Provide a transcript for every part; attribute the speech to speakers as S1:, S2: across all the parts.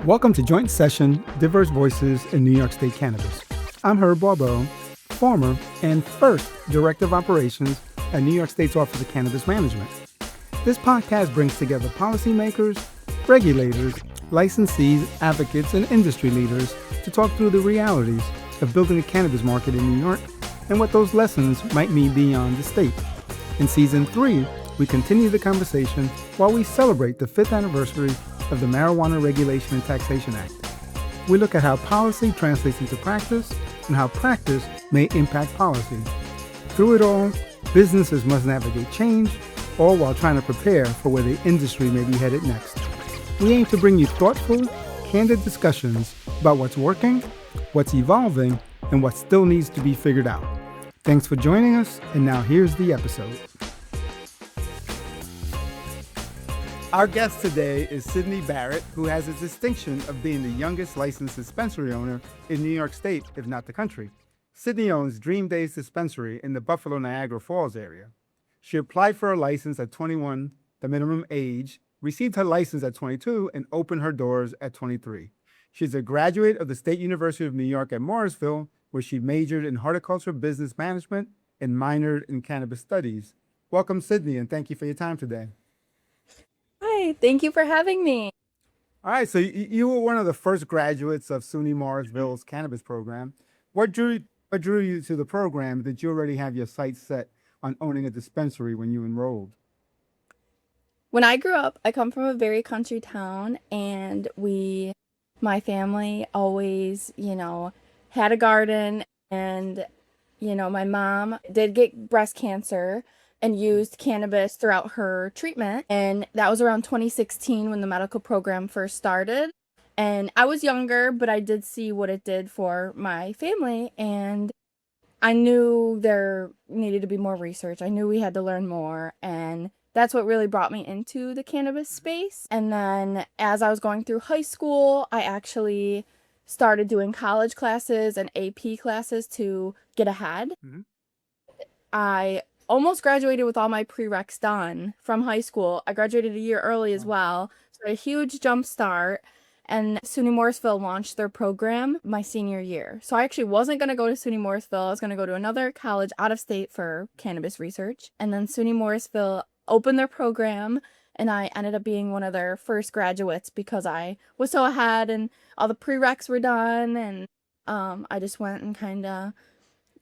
S1: Welcome to Joint Session, Diverse Voices in New York State Cannabis. I'm Herb Barbot, former and first Director of Operations at New York State's Office of Cannabis Management. This podcast brings together policymakers, regulators, licensees, advocates, and industry leaders to talk through the realities of building a cannabis market in New York and what those lessons might mean beyond the state. In Season 3, we continue the conversation while we celebrate the 5th anniversary of the Marijuana Regulation and Taxation Act. We look at how policy translates into practice and how practice may impact policy. Through it all, businesses must navigate change, all while trying to prepare for where the industry may be headed next. We aim to bring you thoughtful, candid discussions about what's working, what's evolving, and what still needs to be figured out. Thanks for joining us, and now here's the episode. Our guest today is Sidney Barrett, who has the distinction of being the youngest licensed dispensary owner in New York State, if not the country. Sidney owns Dream Days Dispensary in the Buffalo Niagara Falls area. She applied for her license at 21, the minimum age, received her license at 22, and opened her doors at 23. She's a graduate of the State University of New York at Morrisville, where she majored in horticulture business management and minored in cannabis studies. Welcome, Sidney, and thank you for your time today.
S2: Hi, thank you for having me.
S1: All right, so you were one of the first graduates of SUNY Morrisville's cannabis program. What drew you to the program? Did you already have your sights set on owning a dispensary when you enrolled?
S2: When I grew up, I come from a very country town, and my family always, had a garden, and, my mom did get breast cancer and used cannabis throughout her treatment. And that was around 2016 when the medical program first started. And I was younger, but I did see what it did for my family. And I knew there needed to be more research. I knew we had to learn more. And that's what really brought me into the cannabis space. And then as I was going through high school, I actually started doing college classes and AP classes to get ahead.
S1: Mm-hmm.
S2: I almost graduated with all my prereqs done from high school. I graduated a year early as well, so a huge jump start. And SUNY Morrisville launched their program my senior year. So I actually wasn't going to go to SUNY Morrisville. I was going to go to another college out of state for cannabis research. And then SUNY Morrisville opened their program, and I ended up being one of their first graduates because I was so ahead and all the prereqs were done. And I just went and kind of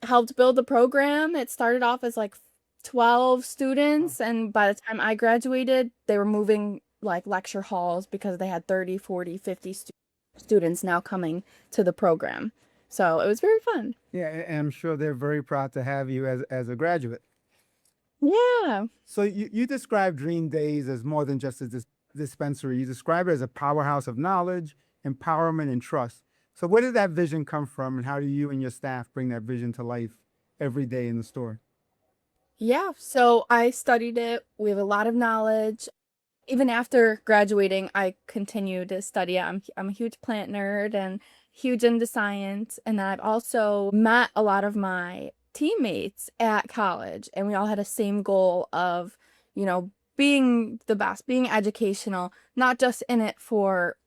S2: helped build the program. It started off as like 12 students, and by the time I graduated, they were moving like lecture halls because they had 30, 40, 50 students now coming to the program. So it was very fun.
S1: Yeah, and I'm sure they're very proud to have you as a graduate.
S2: Yeah.
S1: So you describe Dream Days as more than just a dispensary. You describe it as a powerhouse of knowledge, empowerment, and trust. So where did that vision come from, and how do you and your staff bring that vision to life every day in the store?
S2: Yeah, so I studied it. We have a lot of knowledge. Even after graduating, I continued to study it. I'm a huge plant nerd and huge into science. And then I've also met a lot of my teammates at college, and we all had a same goal of, being the best, being educational, not just in it for,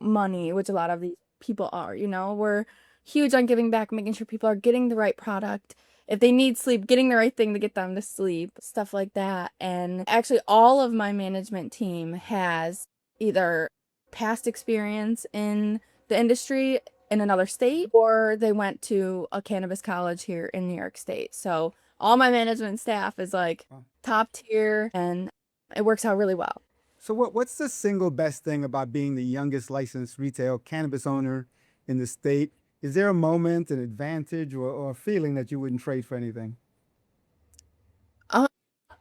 S2: money, which a lot of these people are, we're huge on giving back, making sure people are getting the right product. If they need sleep, getting the right thing to get them to sleep, stuff like that. And actually, all of my management team has either past experience in the industry in another state, or they went to a cannabis college here in New York State. So all my management staff is like top tier, and it works out really well.
S1: So what's the single best thing about being the youngest licensed retail cannabis owner in the state? Is there a moment, an advantage, or a feeling that you wouldn't trade for anything?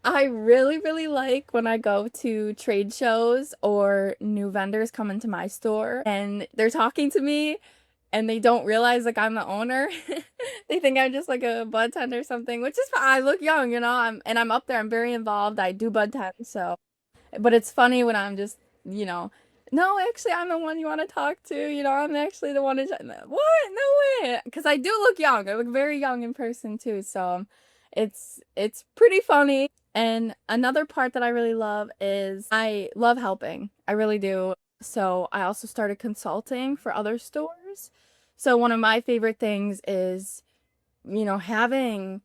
S2: I really, really like when I go to trade shows or new vendors come into my store and they're talking to me and they don't realize like I'm the owner. They think I'm just like a bud tender or something, which is fine. I look young, I'm up there. I'm very involved. I do bud tend, so. But it's funny when I'm just, no, actually, I'm the one you want to talk to. I'm actually the one what? No way. Because I do look young. I look very young in person, too. So it's pretty funny. And another part that I really love is I love helping. I really do. So I also started consulting for other stores. So one of my favorite things is, having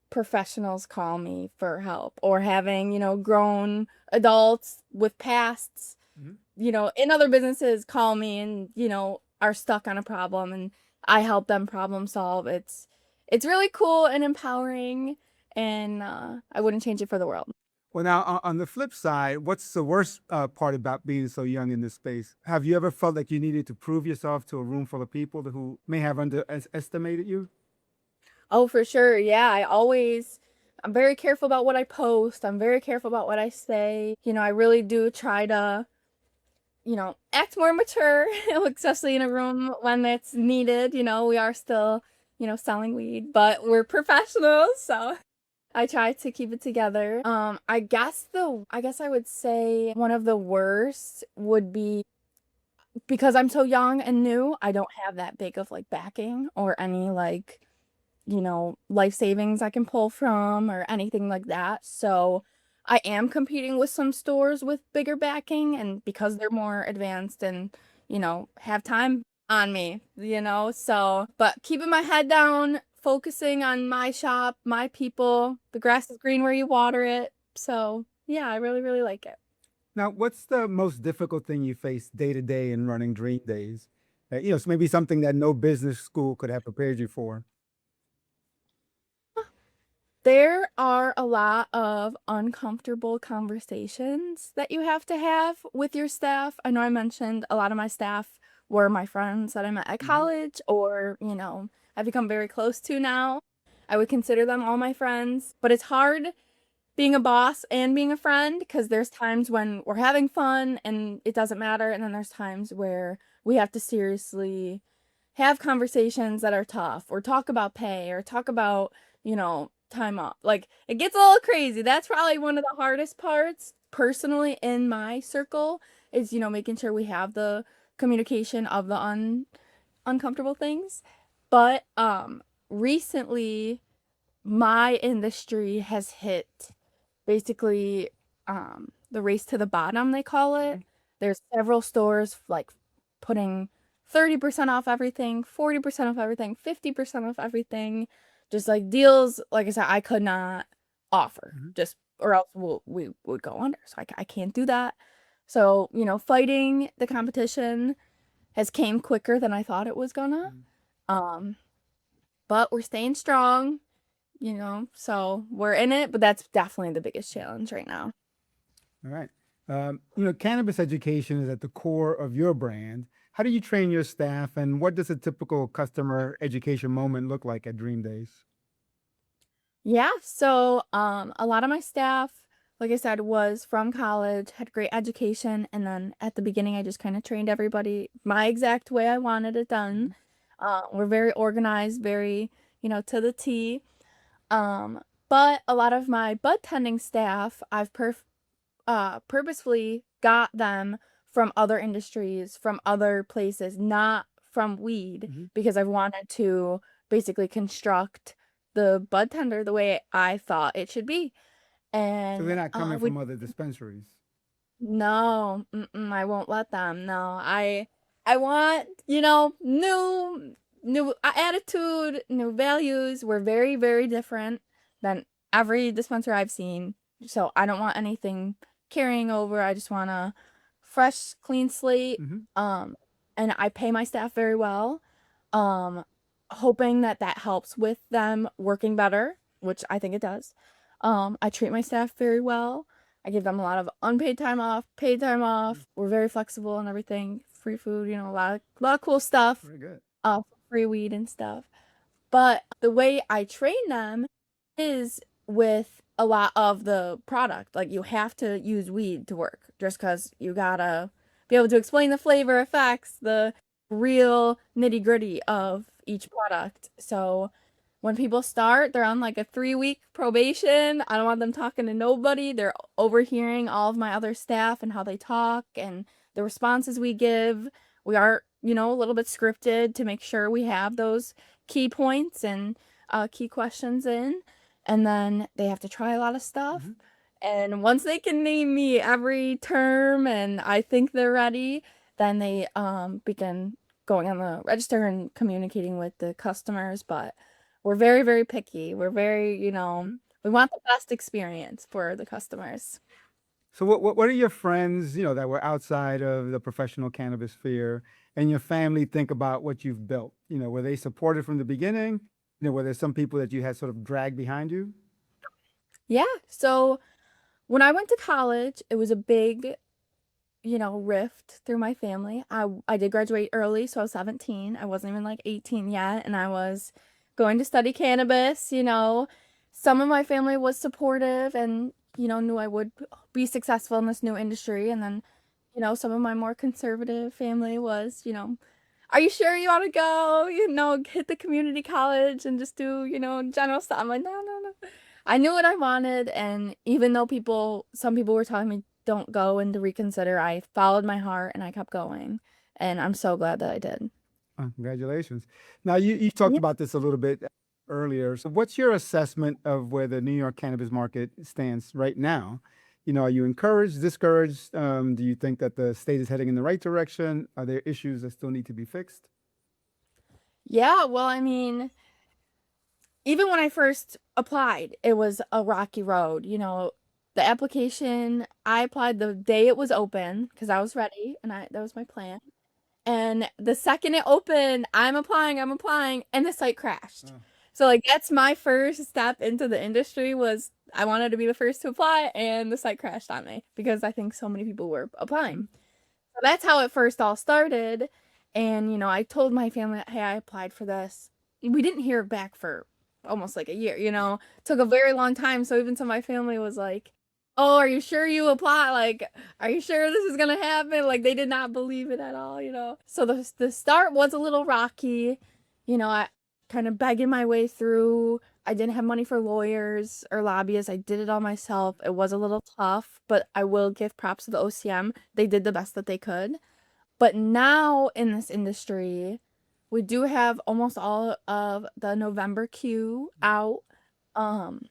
S2: professionals call me for help, or having, grown adults with pasts,
S1: Mhm.
S2: In other businesses call me and, are stuck on a problem, and I help them problem solve. It's really cool and empowering, and I wouldn't change it for the world.
S1: Well, now on the flip side, what's the worst part about being so young in this space? Have you ever felt like you needed to prove yourself to a room full of people who may have underestimated you?
S2: Oh, for sure. Yeah, I'm very careful about what I post. I'm very careful about what I say. I really do try to, act more mature, especially in a room when it's needed. We are still, selling weed, but we're professionals, so I try to keep it together. I guess I would say one of the worst would be because I'm so young and new, I don't have that big of like backing or any like, life savings I can pull from or anything like that. So I am competing with some stores with bigger backing, and because they're more advanced and, have time on me, so, but keeping my head down, focusing on my shop, my people, the grass is green where you water it. So yeah, I really, really like it.
S1: Now, what's the most difficult thing you face day to day in running Dream Days? So maybe something that no business school could have prepared you for.
S2: There are a lot of uncomfortable conversations that you have to have with your staff. I know I mentioned a lot of my staff were my friends that I met at
S1: Mhm.
S2: college, or, I've become very close to now. I would consider them all my friends, but it's hard being a boss and being a friend because there's times when we're having fun and it doesn't matter, and then there's times where we have to seriously have conversations that are tough, or talk about pay, or talk about, time off. Like, it gets a little crazy. That's probably one of the hardest parts personally in my circle is, making sure we have the communication of the uncomfortable things. But recently my industry has hit basically the race to the bottom, they call it. There's several stores like putting 30% off everything, 40% off everything, 50% off everything. Just like deals, like I said, I could not offer,
S1: Mhm.
S2: just or else we would go under. So I can't do that. So, fighting the competition has came quicker than I thought it was gonna.
S1: Mhm.
S2: Um, but we're staying strong, so we're in it, but that's definitely the biggest challenge right now.
S1: All right. Cannabis education is at the core of your brand. How do you train your staff, and what does a typical customer education moment look like at Dream Days?
S2: Yeah, so a lot of my staff, like I said, was from college, had great education, and then at the beginning I just kind of trained everybody my exact way I wanted it done.
S1: Mhm.
S2: We're very organized, very, to the T. Um, but a lot of my bud tending staff, purposefully got them from other industries, from other places, not from weed,
S1: Mhm.
S2: because I wanted to basically construct the bud tender the way I thought it should be.
S1: So they're
S2: And
S1: not coming from other dispensaries.
S2: no, I won't let them. No, I want, new attitude, new values. We're very, very different than every dispenser I've seen. So I don't want anything carrying over. I just want a fresh, clean slate.
S1: Mhm.
S2: Um, and I pay my staff very well. Um, hoping that that helps with them working better, which I think it does. I treat my staff very well. I give them a lot of unpaid time off, paid time off. We're very flexible and everything. Free food, a lot of cool stuff.
S1: Very good.
S2: Free weed and stuff. But the way I train them is with a lot of the product. Like, you have to use weed to work, just because you gotta be able to explain the flavor effects, the real nitty gritty of each product. So when people start, they're on like a 3-week probation. I don't want them talking to nobody. They're overhearing all of my other staff and how they talk and the responses we give. We are, a little bit scripted to make sure we have those key points and key questions in. And then they have to try a lot of stuff.
S1: Mhm.
S2: And once they can name me every term and I think they're ready, Then they begin going on the register and communicating with the customers. But we're very, very picky. We're very, we want the best experience for the customers.
S1: So what are your friends, that were outside of the professional cannabis sphere and your family think about what you've built? Were they supportive from the beginning? Were there some people that you had sort of dragged behind you?
S2: Yeah. So when I went to college, it was a big, rift through my family. I did graduate early, so I was 17. I wasn't even like 18 yet, and I was going to study cannabis. Some of my family was supportive and, knew I would be successful in this new industry. And then, some of my more conservative family was, are you sure you want to go, hit the community college and just do, general stuff? I'm like, no, no, no. I knew what I wanted, and even though some people were telling me don't go and to reconsider, I followed my heart and I kept going, and I'm so glad that I did.
S1: Congratulations. Now, you talked
S2: Yeah.
S1: about this a little bit earlier. So what's your assessment of where the New York cannabis market stands right now? Are you encouraged, discouraged? Do you think that the state is heading in the right direction? Are there issues that still need to be fixed?
S2: Yeah, well, I mean, even when I first applied, it was a rocky road. The application, I applied the day it was open because I was ready and that was my plan. And the second it opened, I'm applying, and the site crashed.
S1: Oh.
S2: So like that's my first step into the industry was I wanted to be the first to apply, and the site crashed on me because I think so many people were applying. So that's how it first all started. And I told my family, hey, I applied for this. We didn't hear back for almost like a year, took a very long time. So even some of my family was like, oh, are you sure you apply? Like, are you sure this is gonna happen? Like they did not believe it at all. So the start was a little rocky, I kind of begging my way through. I didn't have money for lawyers or lobbyists. I did it all myself. It was a little tough, but I will give props to the OCM. They did the best that they could. But now in this industry, we do have almost all of the November queue out. Um,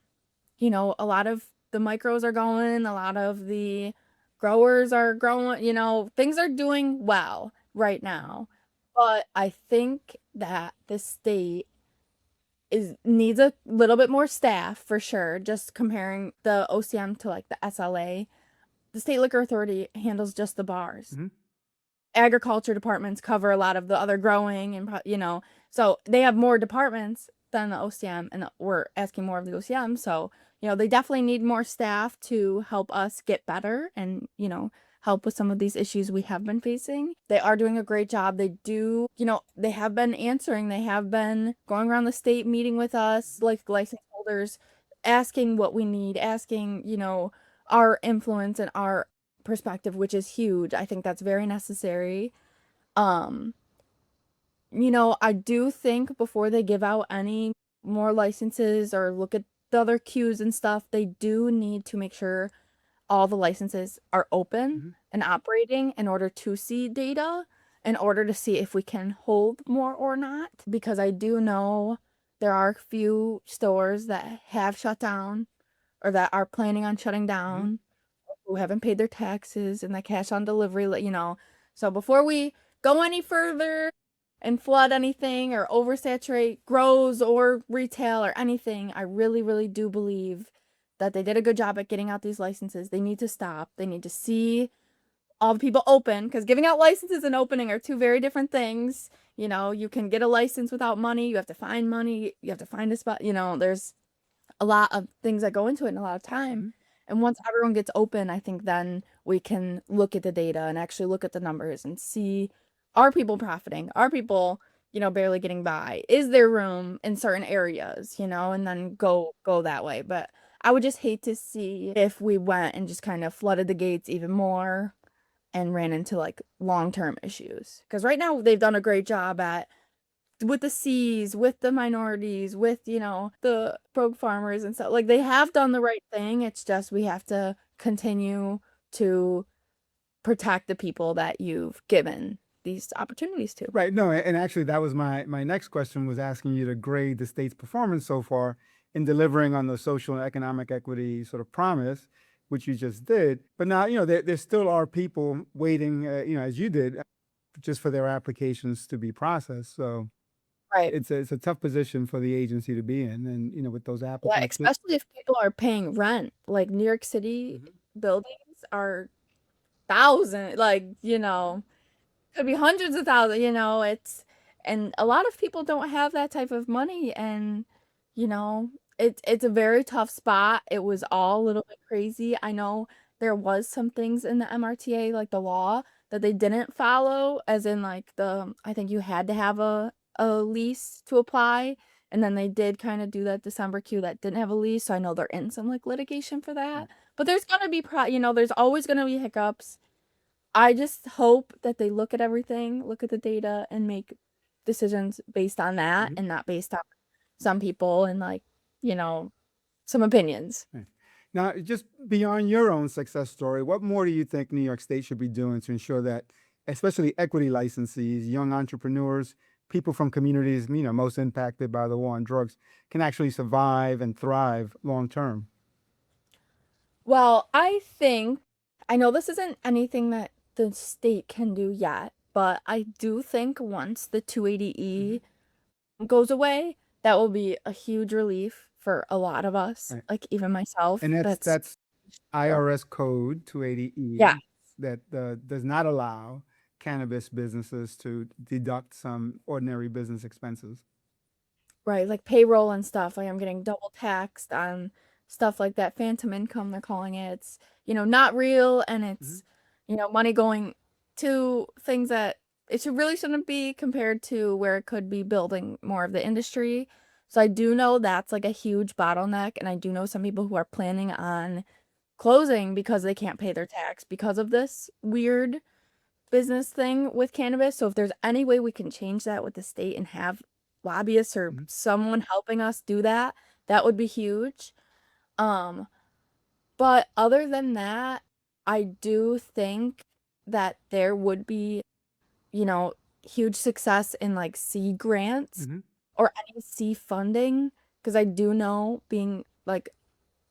S2: a lot of the micros are going, a lot of the growers are growing, things are doing well right now. But I think that the state needs a little bit more staff for sure. Just comparing the OCM to like the SLA, the State Liquor Authority handles just the bars.
S1: Mhm.
S2: Agriculture departments cover a lot of the other growing and so they have more departments than the OCM, and we're asking more of the OCM. So they definitely need more staff to help us get better and help with some of these issues we have been facing. They are doing a great job. They do, they have been answering. They have been going around the state meeting with us, like license holders, asking what we need, asking, our influence and our perspective, which is huge. I think that's very necessary. Um, I do think before they give out any more licenses or look at the other queues and stuff, they do need to make sure all the licenses are open and operating in order to see data, in order to see if we can hold more or not. Because I do know there are a few stores that have shut down or that are planning on shutting down, who haven't paid their taxes and the cash on delivery. So before we go any further and flood anything or oversaturate grows or retail or anything, I really, really do believe that they did a good job at getting out these licenses. They need to stop. They need to see all the people open, because giving out licenses and opening are two very different things. You can get a license without money. You have to find money. You have to find a spot. There's a lot of things that go into it and a lot of time. And once everyone gets open, I think then we can look at the data and actually look at the numbers and see, are people profiting? Are people, barely getting by? Is there room in certain areas, and then go that way. But I would just hate to see if we went and just kind of flooded the gates even more and ran into like long-term issues. Because right now they've done a great job at with the C's, with the minorities, with, the broke farmers and stuff. Like they have done the right thing. It's just we have to continue to protect the people that you've given these opportunities to.
S1: Right. No, and actually that was my next question, was asking you to grade the state's performance so far in delivering on the social and economic equity sort of promise, which you just did. But now, there still are people waiting, as you did, just for their applications to be processed. So
S2: Right.
S1: it's a tough position for the agency to be in, and with those
S2: Yeah,
S1: applicants.
S2: especially if people are paying rent. Like New York City
S1: Mhm.
S2: buildings are thousand, like, could be hundreds of thousands, and a lot of people don't have that type of money, and you know, it's a very tough spot. It was all a little bit crazy. I know there was some things in the MRTA, like the law, that they didn't follow, as in like I think you had to have a lease to apply, and then they did kind of do that December queue that didn't have a lease. So I know they're in some like litigation for that. But there's gonna be there's always gonna be hiccups. I just hope that they look at everything, look at the data, and make decisions based on that
S1: Mhm.
S2: and not based on some people and like, you know, some opinions.
S1: Right. Now, just beyond your own success story, what more do you think New York State should be doing to ensure that, especially equity licensees, young entrepreneurs, people from communities, most impacted by the war on drugs, can actually survive and thrive long term?
S2: Well, I know this isn't anything that the state can do yet, but I do think once the
S1: Mhm.
S2: 280E goes away, that will be a huge relief for a lot of us,
S1: Right.
S2: like even myself.
S1: And
S2: That's
S1: that's IRS code 280E
S2: yeah.
S1: that does not allow cannabis businesses to deduct some ordinary business expenses.
S2: Right, like payroll and stuff. Like I'm getting double taxed on stuff like that. Phantom income, they're calling it. It's, not real, and
S1: Mhm.
S2: it's, money going to things that really shouldn't be, compared to where it could be building more of the industry. So I do know that's like a huge bottleneck, and I do know some people who are planning on closing because they can't pay their tax because of this weird business thing with cannabis. So if there's any way we can change that with the state and have lobbyists or
S1: Mhm.
S2: someone helping us do that, that would be huge. Um, but other than that, I do think that there would be, you know, huge success in like C grants
S1: Mhm.
S2: or any C funding, because I do know, being like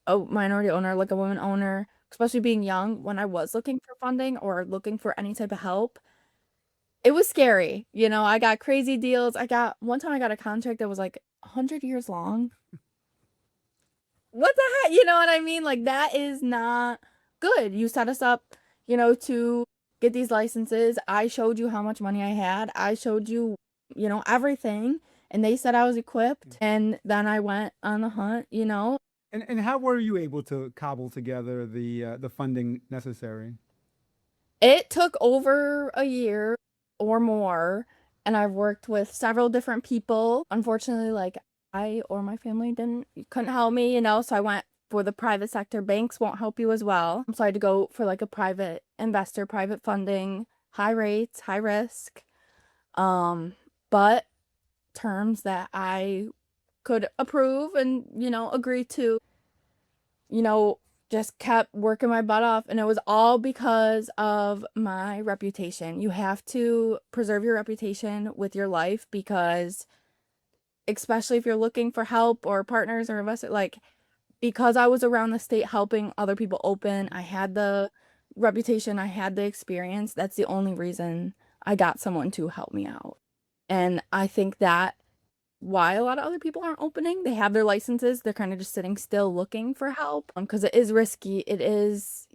S2: a minority owner, like a woman owner, especially being young, when I was looking for funding or looking for any type of help, it was scary. I got crazy deals. One time I got a contract that was like 100 years long. What the heck? You know what I mean? Like, that is not good. You set us up, to get these licenses. I showed you how much money I had. I showed you, everything. And they said I was equipped. And then I went on the hunt.
S1: And how were you able to cobble together the funding necessary?
S2: It took over a year or more, and I've worked with several different people. Unfortunately, like, I or my family couldn't help me, so I went for the private sector. Banks won't help you as well. So I had to go for like a private investor, private funding, high rates, high risk. But terms that I could approve and, agree to, you know, just kept working my butt off. And it was all because of my reputation. You have to preserve your reputation with your life, because especially if you're looking for help or partners or investors, like, because I was around the state helping other people open, I had the reputation, I had the experience. That's the only reason I got someone to help me out. And I think that why a lot of other people aren't opening. They have their licenses. They're kind of just sitting still looking for help, because it is risky. It is,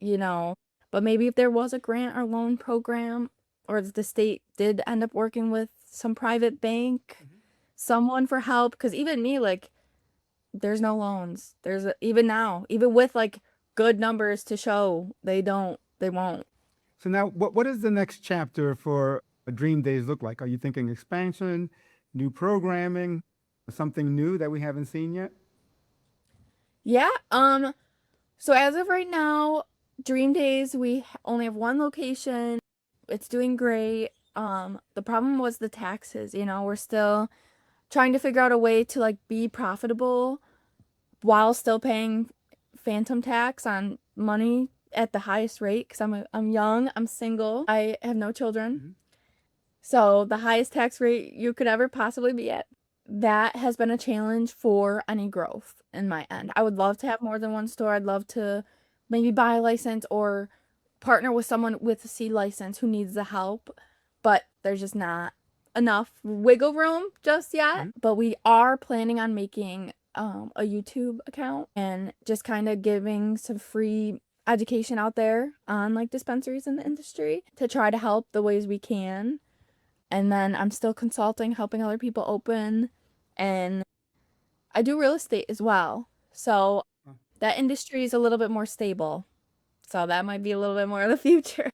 S2: but maybe if there was a grant or loan program, or if the state did end up working with some private bank, someone for help, because even me, like, there's no loans. Even now, even with like good numbers to show, they won't.
S1: So now, what is the next chapter for Dream Days look like? Are you thinking expansion, new programming, something new that we haven't seen yet?
S2: Yeah. So as of right now, Dream Days, we only have one location. It's doing great. The problem was the taxes. We're still trying to figure out a way to like be profitable while still paying phantom tax on money at the highest rate, because I'm young, I'm single, I have no children.
S1: Mhm.
S2: So the highest tax rate you could ever possibly be at. That has been a challenge for any growth in my end. I would love to have more than one store. I'd love to maybe buy a license or partner with someone with a C license who needs the help. But There's just not enough wiggle room just yet. But we are planning on making a YouTube account and just kind of giving some free education out there on like dispensaries in the industry to try to help the ways we can. And then I'm still consulting, helping other people open, and I do real estate as well. So that industry is a little bit more stable. So that might be a little bit more of the future.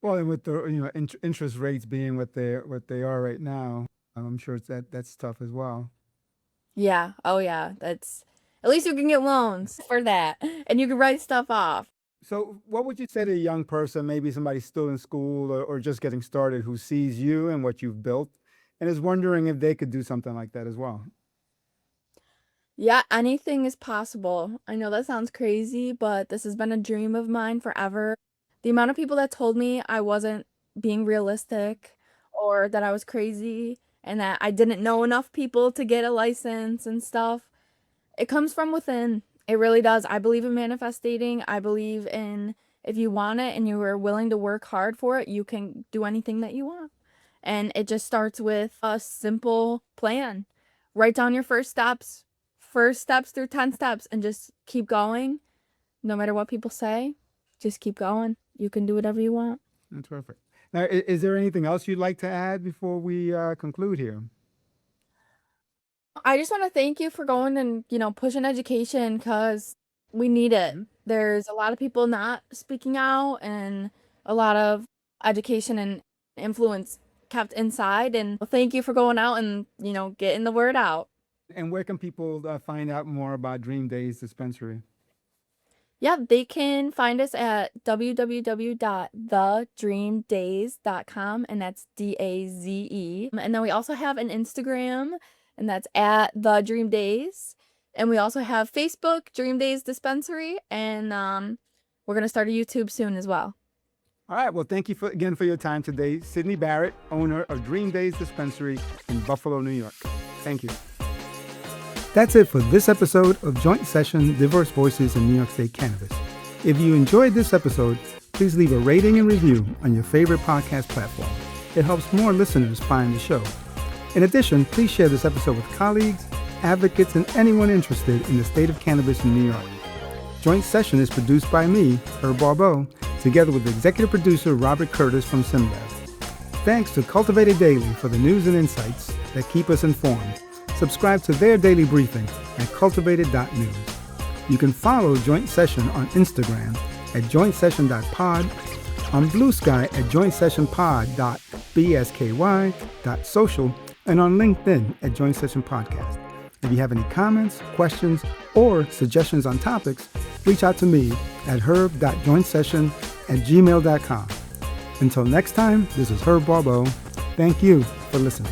S1: Well, and with the interest rates being what they are right now, I'm sure that's tough as well.
S2: Yeah. Oh yeah. That's at least you can get loans for that, and you can write stuff off.
S1: So, what would you say to a young person, maybe somebody still in school or just getting started, who sees you and what you've built and is wondering if they could do something like that as well?
S2: Yeah, anything is possible. I know that sounds crazy, but this has been a dream of mine forever. The amount of people that told me I wasn't being realistic or that I was crazy and that I didn't know enough people to get a license and stuff, it comes from within. It really does. I believe in manifesting. I believe in if you want it and you are willing to work hard for it, you can do anything that you want. And it just starts with a simple plan. Write down your first steps through 10 steps, and just keep going. No matter what people say, just keep going. You can do whatever you want.
S1: That's perfect. Now, is there anything else you'd like to add before we conclude here?
S2: I just want to thank you for going and, pushing education, because we need it. There's a lot of people not speaking out and a lot of education and influence kept inside. And thank you for going out and, getting the word out.
S1: And where can people find out more about Dream Days Dispensary?
S2: Yeah, they can find us at www.thedreamdaze.com, and that's DAZE. And then we also have an Instagram, and that's at The Dream Days. And we also have Facebook, Dream Days Dispensary, and we're going to start a YouTube soon as well.
S1: All right. Well, thank you again for your time today. Sidney Barrett, owner of Dream Days Dispensary in Buffalo, New York. Thank you. That's it for this episode of Joint Session Diverse Voices in New York State Cannabis. If you enjoyed this episode, please leave a rating and review on your favorite podcast platform. It helps more listeners find the show. In addition, please share this episode with colleagues, advocates, and anyone interested in the state of cannabis in New York. Joint Session is produced by me, Herb Barbot, together with executive producer Robert Curtis from Simlev. Thanks to Cultivated Daily for the news and insights that keep us informed. Subscribe to their daily briefing at cultivated.news. You can follow Joint Session on Instagram at jointsession.pod, on Blue Sky at jointsessionpod.bsky.social, and on LinkedIn at Joint Session Podcast. If you have any comments, questions, or suggestions on topics, reach out to me at herb.jointsession@gmail.com. Until next time, this is Herb Barbot. Thank you for listening.